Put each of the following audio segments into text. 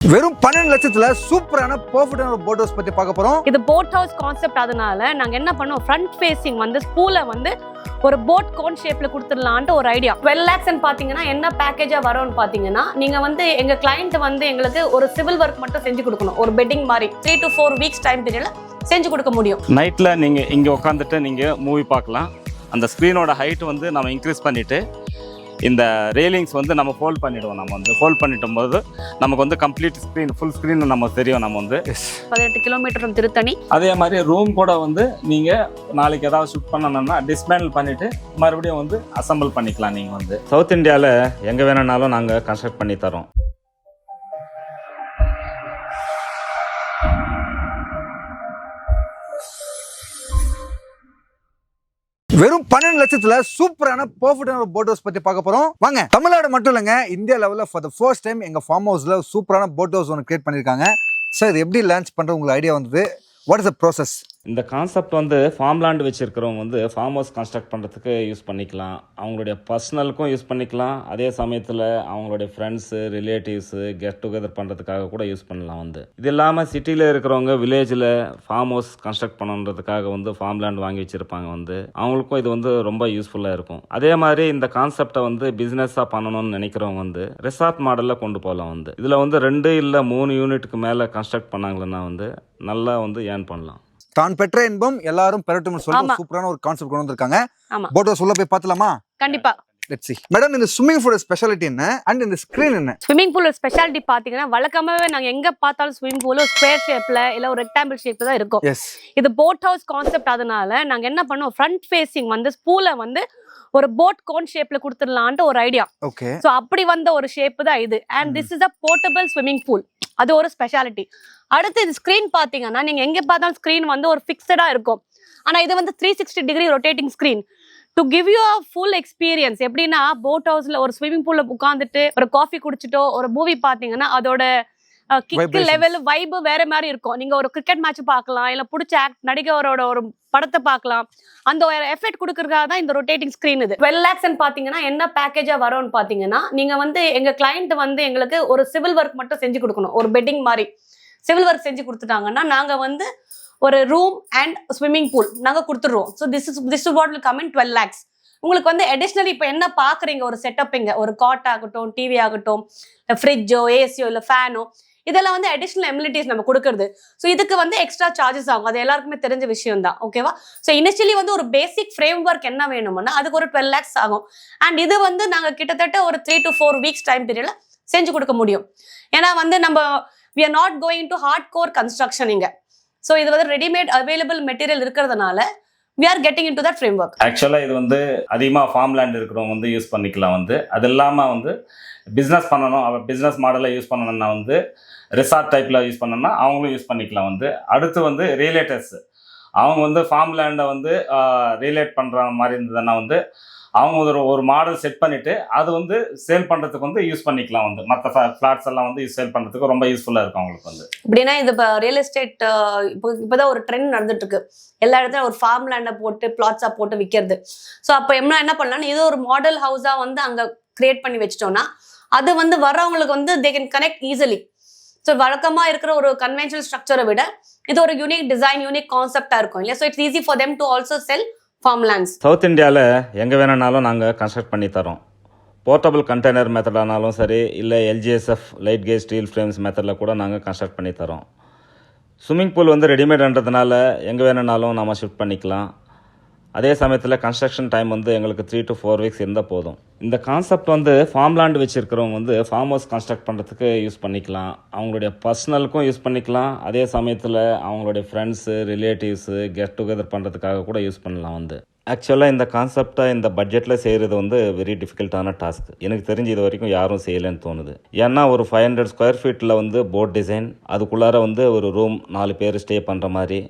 வெறும் 12 லட்சத்துல சூப்பரான பெர்ஃபெக்ட்டான ஒரு போட் ஹவுஸ் பத்தி பார்க்க போறோம். இது போட் ஹவுஸ் கான்செப்ட். அதனால நாங்க என்ன பண்ணோம், ஃப்ரண்ட் ஃபேசிங் வந்து ஸ்கூல வந்து ஒரு போட் கோன் ஷேப்ல கொடுத்துடலான்ட்டு ஒரு ஐடியா. 12 lakhs பாத்தீங்கன்னா என்ன பேக்கேஜா வரும்னு பாத்தீங்கன்னா, நீங்க வந்து எங்க கிளைண்ட் வந்து எங்களுக்கு ஒரு சிவில் ஒர்க் மட்டும் செஞ்சு கொடுக்கணும். ஒரு பெட்டிங் மாதிரி 3 to 4 weeks டைம் பீரியட்ல செஞ்சு கொடுக்க முடியும். நைட்டில் நீங்கள் இங்கே உட்காந்துட்டு நீங்கள் மூவி பார்க்கலாம். அந்த ஸ்க்ரீனோட ஹைட் வந்து நம்ம இன்க்ரீஸ் பண்ணிவிட்டு இந்த ரெயிலிங்ஸ் வந்து நம்ம ஃபோல்ட் பண்ணிவிடுவோம். நம்ம வந்து ஃபோல்ட் பண்ணிட்டும் போது நமக்கு வந்து கம்ப்ளீட் ஸ்க்ரீன் ஃபுல் ஸ்க்ரீன் நம்ம தெரியும். நம்ம வந்து 18 கிலோமீட்டர் திருத்தணி. அதே மாதிரி ரூம் கூட வந்து நீங்கள் நாளைக்கு ஏதாவது ஷூட் பண்ணணும்னா டிஸ்மேண்டில் பண்ணிவிட்டு மறுபடியும் வந்து அசம்பிள் பண்ணிக்கலாம். நீங்கள் வந்து சவுத் இந்தியாவில் எங்கே வேணும்னாலும் நாங்கள் கன்ஸ்ட்ரக்ட் பண்ணி தரோம். வெறும் 12 லட்சத்துல சூப்பரான பெர்ஃபெக்ட்டான ஒரு போட் ஹவுஸ் பத்தி பார்க்க போறோம். வாங்க. தமிழ்நாடு மட்டும் இல்லங்க, இந்தியா லெவல்ல ஃபார் த ஃபர்ஸ்ட் டைம் எங்க ஃபார்ம் ஹவுஸ்ல சூப்பரான போட் ஹவுஸ் ஒன்று கிரியேட் பண்ணிருக்காங்க. சார், இது எப்படி லான்ச் பண்ற உங்களுக்கு ஐடியா வந்தது? What is the process? இந்த கான்செப்ட் வந்து ஃபார்ம் லேண்ட் வச்சுருக்கிறவங்க வந்து ஃபார்ம் ஹவுஸ் கன்ஸ்ட்ரக்ட் பண்ணுறதுக்கு யூஸ் பண்ணிக்கலாம். அவங்களுடைய பர்சனலுக்கும் யூஸ் பண்ணிக்கலாம். அதே சமயத்தில் அவங்களுடைய ஃப்ரெண்ட்ஸு, ரிலேட்டிவ்ஸு கெட் டுகெதர் பண்ணுறதுக்காக கூட யூஸ் பண்ணலாம். வந்து இது இல்லாமல் சிட்டியில் இருக்கிறவங்க வில்லேஜில் ஃபார்ம் ஹவுஸ் கன்ஸ்ட்ரக்ட் பண்ணுறதுக்காக வந்து ஃபார்ம் லேண்ட் வாங்கி வச்சுருப்பாங்க. வந்து அவங்களுக்கும் இது வந்து ரொம்ப யூஸ்ஃபுல்லாக இருக்கும். அதே மாதிரி இந்த கான்செப்டை வந்து பிஸ்னஸாக பண்ணணும்னு நினைக்கிறவங்க வந்து ரெசார்ட் மாடலில் கொண்டு போகலாம். வந்து இதில் வந்து 2 இல்லை 3 யூனிட்டுக்கு மேலே கன்ஸ்ட்ரக்ட் பண்ணாங்கன்னா வந்து நல்லா வந்து ஏர்ன் பண்ணலாம். தான் பெற்ற இன்பம் எல்லாரும் பெறட்டும்னு சொல்லி சூப்பரான ஒரு கான்செப்ட் கொண்டு வந்திருக்காங்க. போட் ஹவுஸ் உள்ள போய் பார்த்தலாமா? கண்டிப்பா. Let's see. மேடம், இந்த ஸ்விம்மிங் பூலோட ஸ்பெஷாலிட்டி என்ன அண்ட் இந்த ஸ்கிரீன் என்ன? ஸ்விம்மிங் பூலோட ஸ்பெஷாலிட்டி பாத்தீங்கன்னா, வழக்கமாவே நாங்க எங்க பார்த்தாலும் ஸ்விம்மிங் பூல் ஸ்கொயர் ஷேப்ல இல்ல ஒரு ரெக்டாங்கிள் ஷேப்ல தான் இருக்கும். எஸ். இது போட் ஹவுஸ் கான்செப்ட். அதனால நாங்க என்ன பண்ணோம், ஃப்ரண்ட் ஃபேசிங் வந்து ஸ்கூல வந்து ஒரு போட் கோன் ஷேப்ல கொடுத்துடலான்ட்டு ஒரு ஐடியா. ஓகே. சோ அப்படி வந்த ஒரு ஷேப் தான் இது. And this is a portable swimming pool. அது ஒரு ஸ்பெஷாலிட்டி. அடுத்து இது ஸ்கிரீன் பாத்தீங்கன்னா, நீங்க எங்க பார்த்தாலும் ஸ்கிரீன் வந்து ஒரு ஃபிக்ஸடா இருக்கும். ஆனா இது வந்து 360 degree rotating screen to give you a full experience. எப்படின்னா, போட் ஹவுஸ்ல ஒரு ஸ்விம்மிங் பூல்ல உட்காந்துட்டு ஒரு காஃபி குடிச்சிட்டோ ஒரு மூவி பாத்தீங்கன்னா அதோட கிக் லெவல் வைப் வேற மாதிரி இருக்கும். நீங்க ஒரு கிரிக்கெட் மேட்ச் பார்க்கலாம், இல்ல பிடிச்ச நடிகரோட ஒரு படத்தை பார்க்கலாம். அந்த ஒரு எஃபெக்ட் கொடுக்கறதுக்காக தான் இந்த ரொட்டேட்டிங் ஸ்கிரீன். இது 12 lakhs பாத்தீங்கன்னா என்ன பேக்கேஜா வரும்னு பாத்தீங்கன்னா, நீங்க வந்து எங்க கிளைண்ட் வந்து எங்களுக்கு ஒரு சிவில் ஒர்க் மட்டும் செஞ்சு கொடுக்கணும். ஒரு பெட்டிங் மாதிரி சிவில் ஒர்க் செஞ்சு கொடுத்துட்டாங்கன்னா நாங்க வந்து ஒரு ரூம் அண்ட் ஸ்விம்மிங் பூல் நாங்க கொடுத்துருவோம். So this is what will come in 12 lakhs. உங்களுக்கு வந்து அடிஷ்னலி இப்போ என்ன பாக்குறீங்க, ஒரு செட்டப், இங்க ஒரு காட் ஆகட்டும், டிவி ஆகட்டும், ஃப்ரிட்ஜோ, ஏசியோ இல்ல ஃபேனோ, இதெல்லாம் வந்து அடிஷனல் எமிலிட்டிஸ் நம்ம கொடுக்கறது. ஸோ இதுக்கு வந்து எக்ஸ்ட்ரா சார்ஜஸ் ஆகும். அது எல்லாருக்குமே தெரிஞ்ச விஷயம் தான். ஓகேவா? ஸோ இனிஷியலி வந்து ஒரு பேசிக் ஃப்ரேம் ஒர்க் என்ன வேணும்னா அதுக்கு ஒரு 12 lakhs ஆகும். அண்ட் இது வந்து நாங்க கிட்டத்தட்ட ஒரு 3 to 4 weeks டைம் பீரியட்ல செஞ்சு கொடுக்க முடியும். ஏன்னா வந்து நம்ம we are not going to hardcore construction இங்க. ஸோ இது வந்து ரெடிமேட் அவைலபிள் மெட்டீரியல் இருக்கிறதுனால we are getting into that framework. ஆக்சுவலாக இது வந்து அதிகமாக ஃபார்ம் லேண்ட் இருக்கிறவங்க வந்து யூஸ் பண்ணிக்கலாம். வந்து அது இல்லாமல் வந்து பிஸ்னஸ் பண்ணணும், பிஸ்னஸ் மாடலில் யூஸ் பண்ணணும்னா வந்து ரிசார்ட் டைப்பில் யூஸ் பண்ணணும்னா அவங்களும் யூஸ் பண்ணிக்கலாம். வந்து அடுத்து வந்து ரியலேட்டர்ஸ், அவங்க வந்து ஃபார்ம் லேண்டை வந்து ரியலேட் பண்ணுற மாதிரி இருந்ததுன்னா வந்து அவங்க ஒரு மாடல் செட் பண்ணிவிட்டு அது வந்து சேல் பண்ணுறதுக்கு வந்து யூஸ் பண்ணிக்கலாம். வந்து மற்ற ஃப்ளாட்ஸ் எல்லாம் வந்து சேல் பண்ணுறதுக்கு ரொம்ப யூஸ்ஃபுல்லாக இருக்கும் அவங்களுக்கு. வந்து இப்படின்னா இது இப்போ ரியல் எஸ்டேட் இப்போதான் ஒரு ட்ரெண்ட் நடந்துட்டு இருக்கு. எல்லா இடத்துல ஒரு ஃபார்ம் லேண்டை போட்டு பிளாட்ஸா போட்டு விற்கிறது. ஸோ அப்போ என்ன பண்ணலாம்னு இது ஒரு மாடல் ஹவுஸா வந்து அங்கே கிரியேட் பண்ணி வச்சிட்டோம்னா அது வந்து வர்றவங்களுக்கு வந்து they can connect easily. So வழக்கமா இருக்கிற ஒரு கன்வென்ஷனல் ஸ்ட்ரக்சரை விட இது ஒரு யூனிக் டிசைன், யூனிக் கான்செப்டா இருக்கும் இல்லையா? So it's easy for them to also sell form lands. South இந்தியாவில் எங்கே வேணும்னாலும் நாங்கள் கன்ஸ்ட்ரக்ட் பண்ணி தரோம். போர்ட்டபிள் கண்டெய்னர் மெத்தடானாலும் சரி, இல்லை எல்ஜிஎஸ்எஃப் லைட் கேஜ் ஸ்டீல் ஃப்ரேம்ஸ் மெத்தடில் கூட நாங்கள் கன்ஸ்ட்ரக்ட் பண்ணி தரோம். ஸ்விம்மிங் பூல் வந்து ரெடிமேட்ன்றதுனால எங்கே வேணும்னாலும் நம்ம ஷிஃப்ட் பண்ணிக்கலாம். அதே சமயத்தில் கன்ஸ்ட்ரக்ஷன் டைம் வந்து எங்களுக்கு 3 to 4 weeks இருந்தால் போதும். இந்த கான்செப்ட் வந்து ஃபார்ம் லேண்ட் வச்சுருக்கிறவங்க வந்து ஃபார்ம் ஹவுஸ் கன்ஸ்ட்ரக்ட் பண்ணுறதுக்கு யூஸ் பண்ணிக்கலாம். அவங்களுடைய பர்சனலுக்கும் யூஸ் பண்ணிக்கலாம். அதே சமயத்தில் அவங்களுடைய ஃப்ரெண்ட்ஸு, ரிலேட்டிவ்ஸு கெட் டுகெதர் பண்ணுறதுக்காக கூட யூஸ் பண்ணலாம். வந்து ஆக்சுவலாக இந்த கான்செப்டை இந்த பட்ஜெட்டில் செய்கிறது வந்து வெரி டிஃபிகல்ட்டான டாஸ்க். எனக்கு தெரிஞ்சு இது வரைக்கும் யாரும் செய்யலைன்னு தோணுது. ஏன்னா ஒரு 500 ஸ்கொயர் ஃபீட்டில் வந்து போட் டிசைன், அதுக்குள்ளார வந்து ஒரு ரூம் 4 பேர் ஸ்டே பண்ணுற மாதிரி,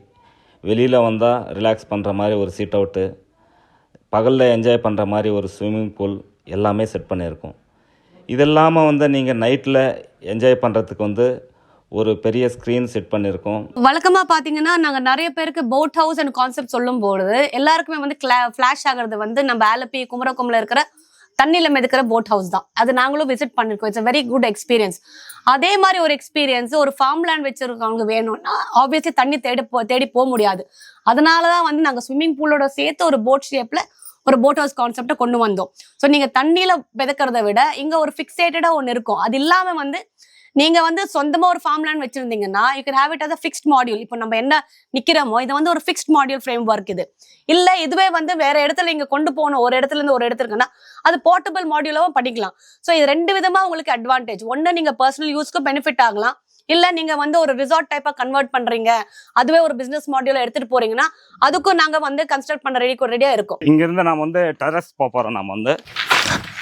வெளியில் வந்தால் ரிலாக்ஸ் பண்ணுற மாதிரி ஒரு சீட் அவுட்டு, பகலில் என்ஜாய் பண்ணுற மாதிரி ஒரு ஸ்விம்மிங் பூல் எல்லாமே செட் பண்ணியிருக்கோம். இது இல்லாமல் வந்து நீங்கள் நைட்டில் என்ஜாய் பண்ணுறதுக்கு வந்து ஒரு பெரிய ஸ்க்ரீன் செட் பண்ணியிருக்கோம். வழக்கமாக பார்த்தீங்கன்னா நாங்கள் நிறைய பேருக்கு போட் ஹவுஸ் அண்ட் கான்செப்ட் சொல்லும் போது எல்லாருக்குமே வந்து ஃப்ளாஷ் ஆகிறது வந்து நம்ம ஆலப்பி குமரகோமில் இருக்கிற தண்ணியில மிதக்கிற போட் ஹவுஸ் தான். அது நாங்களும் விசிட் பண்ணிருக்கோம். It's very good experience. அதே மாதிரி ஒரு எக்ஸ்பீரியன்ஸ் ஒரு ஃபார்ம் லேண்ட் வச்சிருக்கவங்க வேணும்னா ஆப்வியஸ்லி தண்ணி தேடி போக முடியாது. அதனாலதான் வந்து நாங்க ஸ்விம்மிங் பூலோட சேர்த்து ஒரு போட் ஷேப்ல ஒரு போட் ஹவுஸ் கான்செப்டை கொண்டு வந்தோம். ஸோ நீங்க தண்ணியில மிதக்கிறத விட இங்க ஒரு ஃபிக்ஸேட்டடா ஒன்று இருக்கும். அது இல்லாம வந்து நீங்க வந்து சொந்தமா ஒரு ஃபார்ம் லேண்ட் வச்சிருந்தீங்கன்னா you can have it as a fixed module. இப்போ நம்ம என்ன நிக்கிறோமோ இது வந்து ஒரு ஃபிக்ஸ்ட் மாடியூல் ஃப்ரேம் ஒர்க் இது. இல்ல இதுவே வந்து வேற இடத்துல நீங்க கொண்டு போகணும், ஒரு இடத்துல இருந்து ஒரு இடத்துக்குன்னா அது போர்ட்டபிள் மாடியூலாவும் பண்ணிக்கலாம். ஸோ இது 2 விதமா உங்களுக்கு அட்வான்டேஜ். ஒன்னு நீங்க பர்சனல் யூஸ்க்கு பெனிஃபிட் ஆகலாம், இல்ல நீங்க வந்து ஒரு ரிசார்ட் டைப்பா கன்வெர்ட் பண்றீங்க, அதுவே ஒரு பிசினஸ் மாடியூல எடுத்துட்டு போறீங்கன்னா அதுக்கும் நாங்க வந்து கன்ஸ்ட்ரக்ட் பண்ண ரெடியா இருக்கும். இங்க இருந்து நாம வந்து டெரஸ் போறோம். நாம வந்து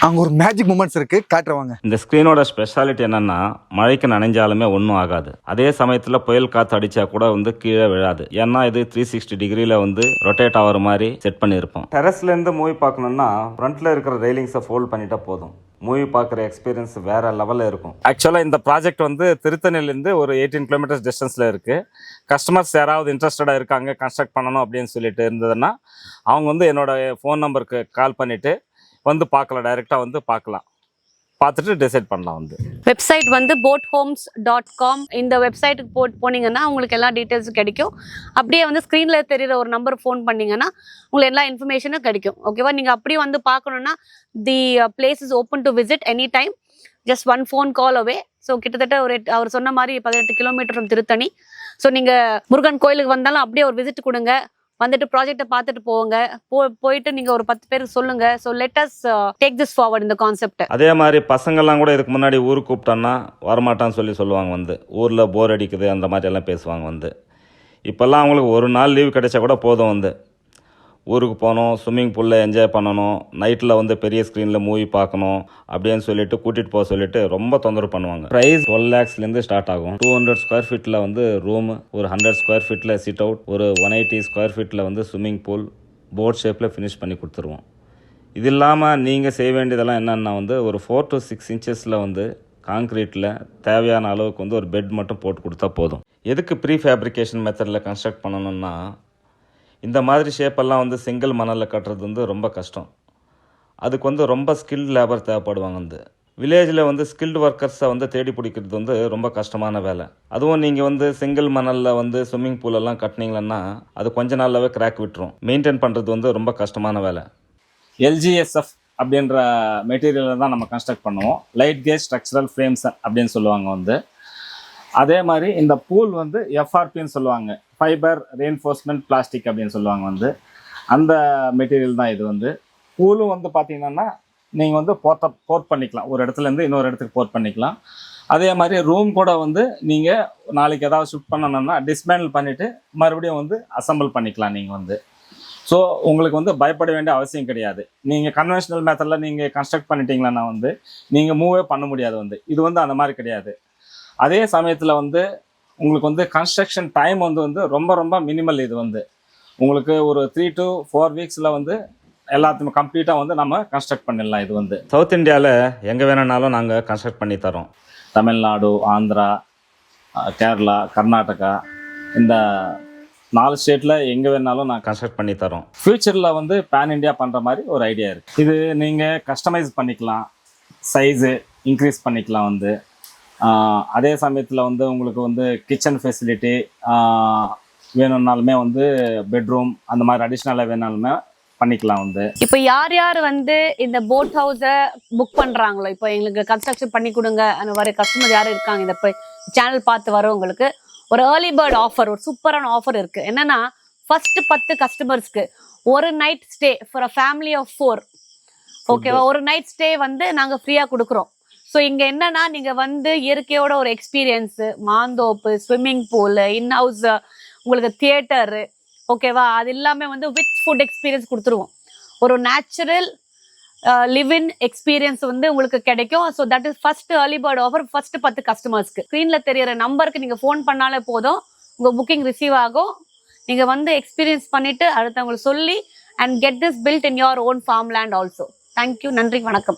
அங்க ஒரு மேஜிக் மூமெண்ட்ஸ் இருக்கு, காட்டுறவாங்க. இந்த ஸ்க்ரீனோட ஸ்பெஷாலிட்டி என்னன்னா மழைக்கு நனைஞ்சாலுமே ஒன்றும் ஆகாது. அதே சமயத்தில் புயல் காற்று அடிச்சா கூட வந்து கீழே விழாது. ஏன்னா இது 360 டிகிரியில் வந்து ரொட்டேட் ஆகிற மாதிரி செட் பண்ணியிருப்போம். டெரஸ்ல இருந்து மூவி பார்க்கணும்னா ஃப்ரண்ட்ல இருக்கிற ரெயிலிங்ஸை ஃபோல்ட் பண்ணிட்டா போதும். மூவி பார்க்குற எக்ஸ்பீரியன்ஸ் வேற லெவலில் இருக்கும். ஆக்சுவலாக இந்த ப்ராஜெக்ட் வந்து திருத்தணிலேருந்து ஒரு 18 கிலோமீட்டர்ஸ் டிஸ்டன்ஸில் இருக்குது. கஸ்டமர்ஸ் யாராவது இன்ட்ரெஸ்டடாக இருக்காங்க கன்ஸ்ட்ரக்ட் பண்ணணும் அப்படின்னு சொல்லிட்டு இருந்ததுன்னா அவங்க வந்து என்னோட ஃபோன் நம்பருக்கு கால் பண்ணிவிட்டு வந்து பார்க்கலாம், டைரெக்டாக வந்து பார்க்கலாம், பார்த்துட்டு டிசைட் பண்ணலாம். வந்து வெப்சைட் வந்து boathomes.com. இந்த வெப்சைட்டுக்கு போனீங்கன்னா உங்களுக்கு எல்லா டீட்டெயில்ஸும் கிடைக்கும். அப்படியே வந்து ஸ்க்ரீனில் தெரியுற ஒரு நம்பர் ஃபோன் பண்ணீங்கன்னா உங்களுக்கு எல்லா இன்ஃபர்மேஷனும் கிடைக்கும். ஓகேவா? நீங்கள் அப்படியே வந்து பார்க்கணுன்னா தி place is open to visit any time, just 1 phone call away. So கிட்டத்தட்ட அவர் சொன்ன மாதிரி 18 கிலோமீட்டர் திருத்தணி. ஸோ நீங்கள் முருகன் கோயிலுக்கு வந்தாலும் அப்படியே ஒரு விசிட் கொடுங்க, வந்துட்டு ப்ராஜெக்டை பார்த்துட்டு போங்க. போயிட்டு நீங்க ஒரு 10 பேருக்கு சொல்லுங்க. So let us take this forward இந்த கான்செப்ட். அதே மாதிரி பசங்கள்லாம் கூட இதுக்கு முன்னாடி ஊருக்கு கூப்பிட்டோன்னா வரமாட்டான்னு சொல்லுவாங்க. வந்து ஊரில் போர் அடிக்குது அந்த மாதிரி எல்லாம் பேசுவாங்க. வந்து இப்போல்லாம் அவங்களுக்கு ஒரு நாள் லீவ் கிடைச்சா கூட போதும், வந்து ஊருக்கு போகணும், ஸ்விம்மிங் பூலில் என்ஜாய் பண்ணணும், நைட்டில் வந்து பெரிய ஸ்க்ரீனில் மூவி பார்க்கணும் அப்படின்னு சொல்லிட்டு கூட்டிகிட்டு போக சொல்லிட்டு ரொம்ப தொந்தரவு பண்ணுவாங்க. ப்ரைஸ் 12 lakhsலேருந்து ஸ்டார்ட் ஆகும். 200 ஸ்கொயர் ஃபீட்டில் வந்து ரூமு, ஒரு 100 ஸ்கொயர் ஃபீட்டில் சிட் அவுட், ஒரு 180 ஸ்கொயர் ஃபீட்டில் வந்து ஸ்விம்மிங் பூல் போட் ஷேப்பில் ஃபினிஷ் பண்ணி கொடுத்துருவோம். இது இல்லாமல் நீங்கள் செய்ய வேண்டியதெல்லாம் என்னென்னா வந்து ஒரு 4 to 6 inches வந்து காங்க்ரீட்டில் தேவையான அளவுக்கு வந்து ஒரு பெட் மட்டும் போட்டு கொடுத்தா போதும். எதுக்கு ப்ரீ ஃபேப்ரிகேஷன் மெத்தடில் கன்ஸ்ட்ரக்ட் பண்ணணும்னா இந்த மாதிரி ஷேப்பெல்லாம் வந்து செங்கல் மணலில் கட்டுறது வந்து ரொம்ப கஷ்டம். அதுக்கு வந்து ரொம்ப ஸ்கில்டு லேபர் தேவைப்படுவாங்க. வந்து வில்லேஜில் வந்து ஸ்கில்டு ஒர்க்கர்ஸை வந்து தேடி பிடிக்கிறது வந்து ரொம்ப கஷ்டமான வேலை. அதுவும் நீங்கள் வந்து செங்கல் மணலில் வந்து ஸ்விம்மிங் பூலெல்லாம் கட்டினீங்கன்னா அது கொஞ்ச நாளாகவே கிராக் விட்டுரும். மெயின்டைன் பண்ணுறது வந்து ரொம்ப கஷ்டமான வேலை. LGSF அப்படின்ற மெட்டீரியலில் தான் நம்ம கன்ஸ்ட்ரக்ட் பண்ணுவோம். லைட் கேஜ் ஸ்ட்ரக்சரல் ஃப்ரேம்ஸ் அப்படின்னு சொல்லுவாங்க. வந்து அதே மாதிரி இந்த பூல் வந்து FRPன்னு சொல்லுவாங்க, ஃபைபர் ரெயின்ஃபோர்ஸ்மெண்ட் பிளாஸ்டிக் அப்படின்னு சொல்லுவாங்க. வந்து அந்த மெட்டீரியல் தான் இது. வந்து பூலும் வந்து பார்த்தீங்கன்னா நீங்கள் வந்து போர்ட் பண்ணிக்கலாம், ஒரு இடத்துலேருந்து இன்னொரு இடத்துக்கு போர்ட் பண்ணிக்கலாம். அதே மாதிரி ரூம் கூட வந்து நீங்கள் நாளைக்கு ஏதாவது ஷிஃப்ட் பண்ணணும்னா டிஸ்மேண்டில் பண்ணிவிட்டு மறுபடியும் வந்து அசம்பிள் பண்ணிக்கலாம் நீங்கள் வந்து. ஸோ உங்களுக்கு வந்து பயப்பட வேண்டிய அவசியம் கிடையாது. நீங்கள் கன்வென்ஷனல் மெத்தடில் நீங்கள் கன்ஸ்ட்ரக்ட் பண்ணிட்டீங்கன்னா வந்து நீங்கள் மூவே பண்ண முடியாது. வந்து இது வந்து அந்த மாதிரி கிடையாது. அதே சமயத்தில் வந்து உங்களுக்கு வந்து கன்ஸ்ட்ரக்ஷன் டைம் வந்து ரொம்ப ரொம்ப மினிமல். இது வந்து உங்களுக்கு ஒரு 3 to 4 weeksல வந்து எல்லாத்தையுமே கம்ப்ளீட்டாக வந்து நம்ம கன்ஸ்ட்ரக்ட் பண்ணிடலாம். இது வந்து சவுத் இந்தியாவில் எங்கே வேணும்னாலும் நாங்கள் கன்ஸ்ட்ரக்ட் பண்ணி தரோம். தமிழ்நாடு, ஆந்திரா, கேரளா, கர்நாடகா, இந்த 4 ஸ்டேட்டில் எங்கே வேணாலும் நான் கன்ஸ்ட்ரக்ட் பண்ணி தரோம். ஃப்யூச்சரில் வந்து பேன் இண்டியா பண்ணுற மாதிரி ஒரு ஐடியா இருக்குது. இது நீங்கள் கஸ்டமைஸ் பண்ணிக்கலாம், சைஸு இன்க்ரீஸ் பண்ணிக்கலாம். வந்து அதே சமயத்தில் வந்து உங்களுக்கு வந்து கிச்சன் ஃபெசிலிட்டி வேணும்னாலுமே வந்து பெட்ரூம் அந்த மாதிரி அடிஷ்னலாக வேணாலுமே பண்ணிக்கலாம். வந்து இப்போ யார் வந்து இந்த போட் ஹவுஸை புக் பண்றாங்களோ, இப்போ எங்களுக்கு கன்ஸ்ட்ரக்ஷன் பண்ணி கொடுங்க அந்த மாதிரி கஸ்டமர் யாரும் இருக்காங்க, இந்த சேனல் பார்த்து வரவங்களுக்கு ஒரு ஏர்லி பேர்ட் ஆஃபர், ஒரு சூப்பரான ஆஃபர் இருக்கு. என்னன்னா ஃபர்ஸ்ட் 10 கஸ்டமர்ஸ்க்கு ஒரு night stay for a family of 4. ஓகேவா? ஒரு நைட் ஸ்டே வந்து நாங்க ஃப்ரீயா கொடுக்குறோம். ஸோ இங்க என்னன்னா நீங்க வந்து இயற்கையோட ஒரு எக்ஸ்பீரியன்ஸ், மாந்தோப்பு, ஸ்விம்மிங் பூல், இன்ஹவுஸ், உங்களுக்கு தியேட்டரு, ஓகேவா, அது எல்லாமே வந்து வித் ஃபுட் எக்ஸ்பீரியன்ஸ் கொடுத்துருவோம். ஒரு நேச்சுரல் லிவ் இன் எக்ஸ்பீரியன்ஸ் வந்து உங்களுக்கு கிடைக்கும். So that is first early bird offer first 10 கஸ்டமர்ஸ்க்கு. ஸ்க்ரீன்ல தெரியற நம்பருக்கு நீங்க ஃபோன் பண்ணாலே போதும், உங்க புக்கிங் ரிசீவ் ஆகும். நீங்க வந்து எக்ஸ்பீரியன்ஸ் பண்ணிட்டு அடுத்தவங்களுக்கு சொல்லி and get this built in your own farm land also. Thank you. நன்றி, வணக்கம்.